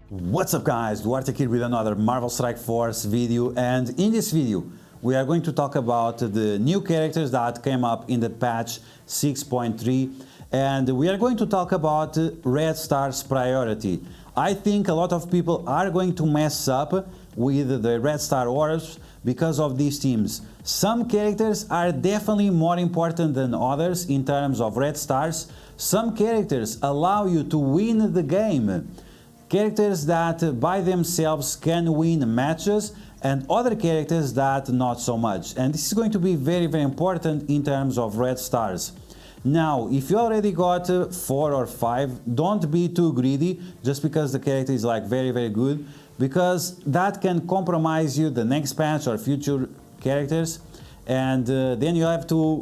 What's up guys, DuArktik here with another Marvel Strike Force video, and in this video we are going to talk about the new characters that came up in the patch 6.3, and we are going to talk about Red Star's priority. I think a lot of people are going to mess up with the Red Star orbs because of these teams. Some characters are definitely more important than others in terms of Red Stars. Some characters allow you to win the game. Characters that by themselves can win matches, and other characters that not so much. And this is going to be very important in terms of Red Stars. Now, if you already got 4 or 5, don't be too greedy just because the character is like very good, because that can compromise you the next patch or future characters, and then you have to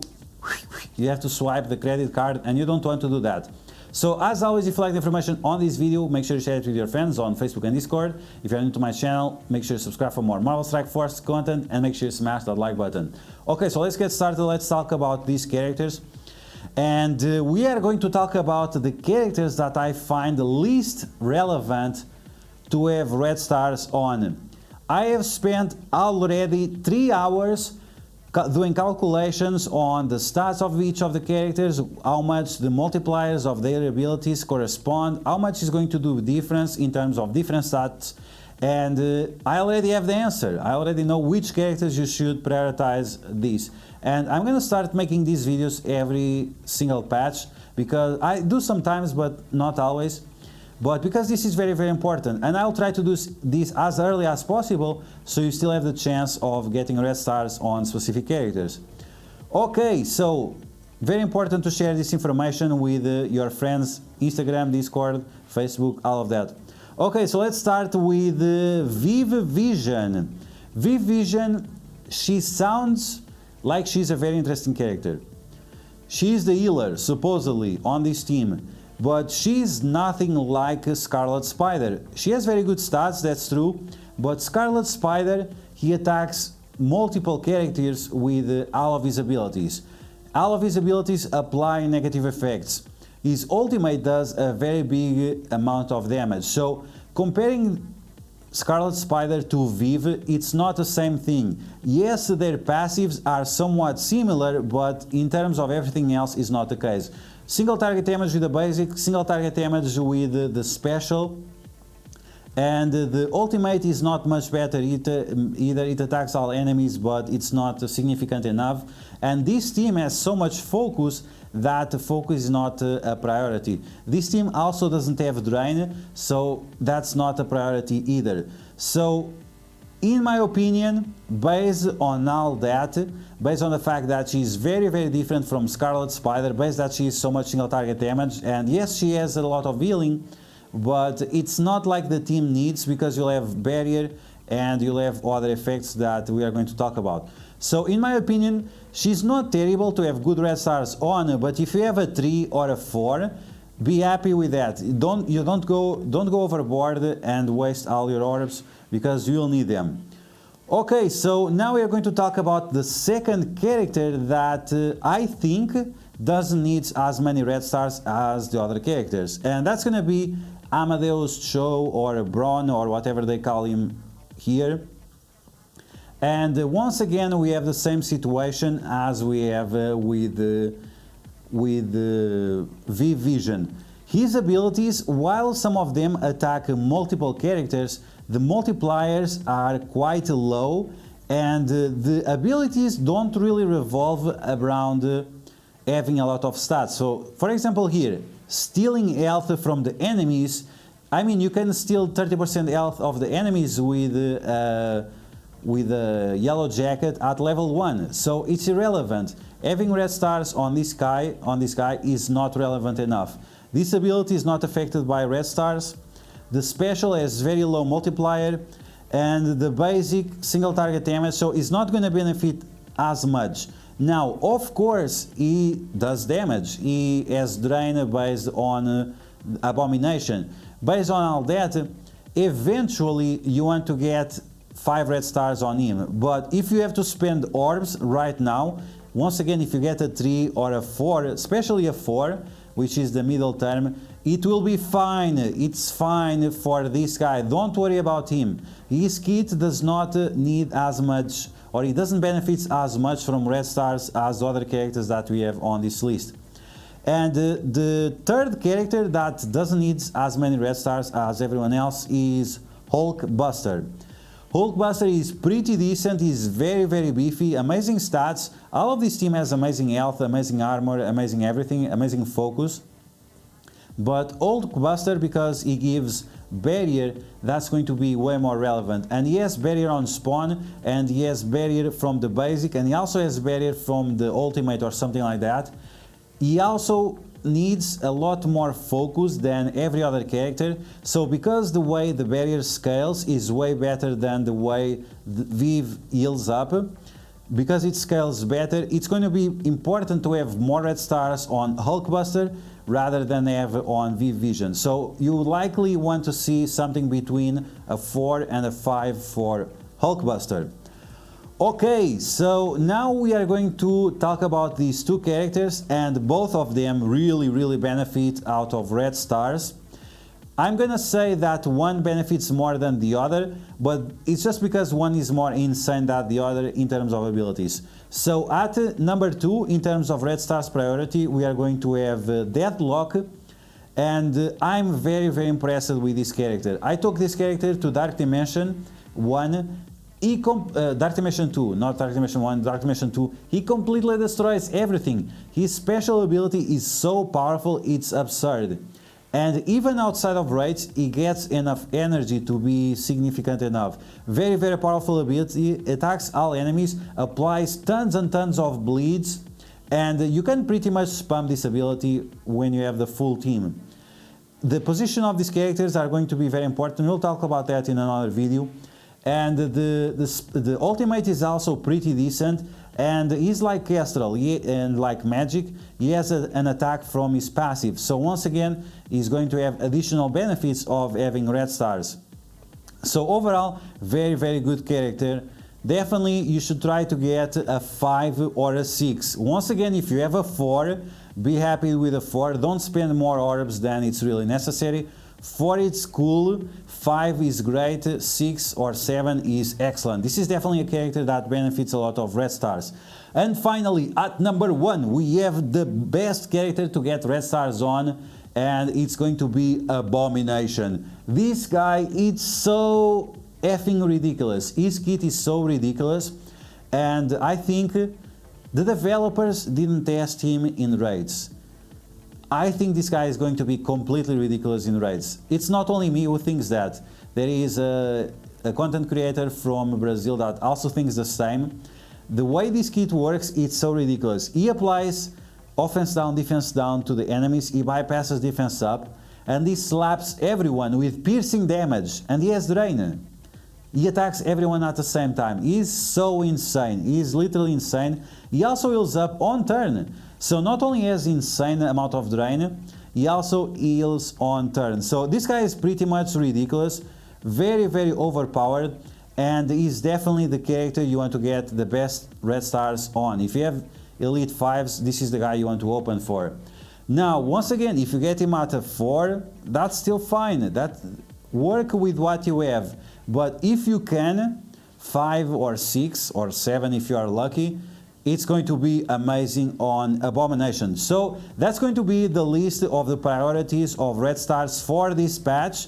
swipe the credit card, and you don't want to do that. So as always, if you like the information on this video, make sure you share it with your friends on Facebook and Discord. If you're new to my channel, make sure you subscribe for more Marvel Strike Force content, and make sure you smash that like button. Okay, so let's get started. Let's talk about these characters. And we are going to talk about the characters that I find the least relevant to have Red Stars on. I have spent already 3 hours doing calculations on the stats of each of the characters, how much the multipliers of their abilities correspond, how much is going to do difference in terms of different stats, and I already have the answer. I already know which characters you should prioritize this, and I'm gonna start making these videos every single patch, because I do sometimes but not always. But because this is very important, and I'll try to do this as early as possible, so you still have the chance of getting Red Stars on specific characters. Okay, so very important to share this information with your friends, Instagram, Discord, Facebook, all of that. Okay, so let's start with Viv Vision. Viv Vision, she sounds like she's a very interesting character. She's the healer, supposedly, on this team. But she's nothing like Scarlet Spider. She has very good stats, that's true, but Scarlet Spider, he attacks multiple characters with all of his abilities. All of his abilities apply negative effects. His ultimate does a very big amount of damage. So comparing Scarlet Spider to Viv, it's not the same thing. Yes, their passives are somewhat similar, but in terms of everything else is not the case. Single target damage with the basic, single target damage with the special, and the ultimate is not much better either. It attacks all enemies, but it's not significant enough. And this team has so much focus that focus is not a priority. This team also doesn't have drain, so that's not a priority either. So in my opinion, based on all that, based on the fact that she's very different from Scarlet Spider, based that she is so much single target damage, and yes, she has a lot of healing, but it's not like the team needs, because you'll have barrier and you'll have other effects that we are going to talk about. So in my opinion, she's not terrible to have good Red Stars on, but if you have a 3 or a 4, be happy with that. Don't go overboard and waste all your orbs, because you'll need them. Okay, so now we are going to talk about the second character that I think doesn't need as many Red Stars as the other characters, and that's gonna be Amadeus Cho, or Braun, or whatever they call him here. And once again we have the same situation as we have with Viv Vision. His abilities, while some of them attack multiple characters, the multipliers are quite low, and the abilities don't really revolve around having a lot of stats. So for example here, stealing health from the enemies, I mean, you can steal 30% health of the enemies with a yellow jacket at level 1, so it's irrelevant. Having Red Stars on this guy is not relevant enough. This ability is not affected by Red Stars. The special has very low multiplier, and the basic single target damage, so it's not going to benefit as much. Now, of course, he does damage. He has drain based on Abomination. Based on all that, eventually you want to get 5 Red Stars on him. But if you have to spend orbs right now, once again, if you get a 3 or a 4, especially a 4, which is the middle term, it will be fine. It's fine for this guy. Don't worry about him. His kit does not need as much, or he doesn't benefit as much from red stars as the other characters that we have on this list. And the third character that doesn't need as many red stars as everyone else is Hulkbuster. Hulkbuster is pretty decent, he's very beefy, amazing stats. All of this team has amazing health, amazing armor, amazing everything, amazing focus. But Hulkbuster, because he gives barrier, that's going to be way more relevant. And he has barrier on spawn, and he has barrier from the basic, and he also has barrier from the ultimate or something like that. He also needs a lot more focus than every other character, so because the way the barrier scales is way better than the way the Viv heals up, because it scales better, it's going to be important to have more red stars on Hulkbuster rather than have on Viv Vision. So you likely want to see something between a 4 and a 5 for Hulkbuster. Okay, so now we are going to talk about these two characters, and both of them really benefit out of red stars. I'm gonna say that one benefits more than the other, but it's just because one is more insane than the other in terms of abilities. So at number 2 in terms of red stars priority, we are going to have Deadlock, and I'm very impressed with this character. I took this character to Dark Dimension 1. Dark Dimension 2, not Dark Dimension 1, Dark Dimension 2, he completely destroys everything. His special ability is so powerful, it's absurd. And even outside of raids, he gets enough energy to be significant enough. Very powerful ability, attacks all enemies, applies tons and tons of bleeds, and you can pretty much spam this ability when you have the full team. The position of these characters are going to be very important, we'll talk about that in another video. And the ultimate is also pretty decent, and he's like Kestrel and like Magic, he has an attack from his passive. So once again, he's going to have additional benefits of having red stars. So overall, very good character. Definitely you should try to get a 5 or a 6. Once again, if you have a 4, be happy with a 4. Don't spend more orbs than it's really necessary. 4 it's cool, 5 is great, 6 or 7 is excellent. This is definitely a character that benefits a lot of red stars. And finally, at number 1, we have the best character to get red stars on, and it's going to be Abomination. This guy, it's so effing ridiculous. His kit is so ridiculous, and I think the developers didn't test him in raids. I think this guy is going to be completely ridiculous in raids. It's not only me who thinks that. There is a content creator from Brazil that also thinks the same. The way this kit works, it's so ridiculous. He applies offense down, defense down to the enemies, he bypasses defense up, and he slaps everyone with piercing damage, and he has drain. He attacks everyone at the same time. He's so insane. He's literally insane. He also heals up on turn. So not only has insane amount of drain, he also heals on turn. So this guy is pretty much ridiculous, very overpowered, and he's definitely the character you want to get the best red stars on. If you have elite 5s, this is the guy you want to open for. Now, once again, if you get him at a 4, that's still fine. That work with what you have. But if you can, 5 or 6 or 7 if you are lucky, it's going to be amazing on Abomination. So that's going to be the list of the priorities of red stars for this patch.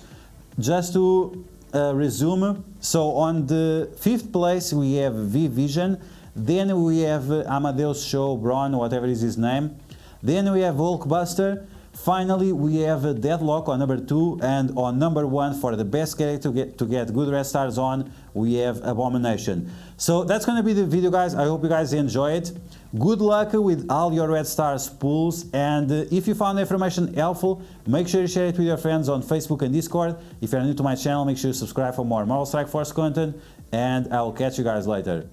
Just to resume, so on the 5th place we have Viv Vision, then we have Amadeus Show Braun, whatever is his name, then we have Hulkbuster. Finally, we have Deadlock on number 2, and on number 1 for the best character to get good red stars on, we have Abomination. So that's going to be the video, guys. I hope you guys enjoy it. Good luck with all your red stars pulls, and if you found the information helpful, make sure you share it with your friends on Facebook and Discord. If you're new to my channel, make sure you subscribe for more Marvel Strike Force content, and I will catch you guys later.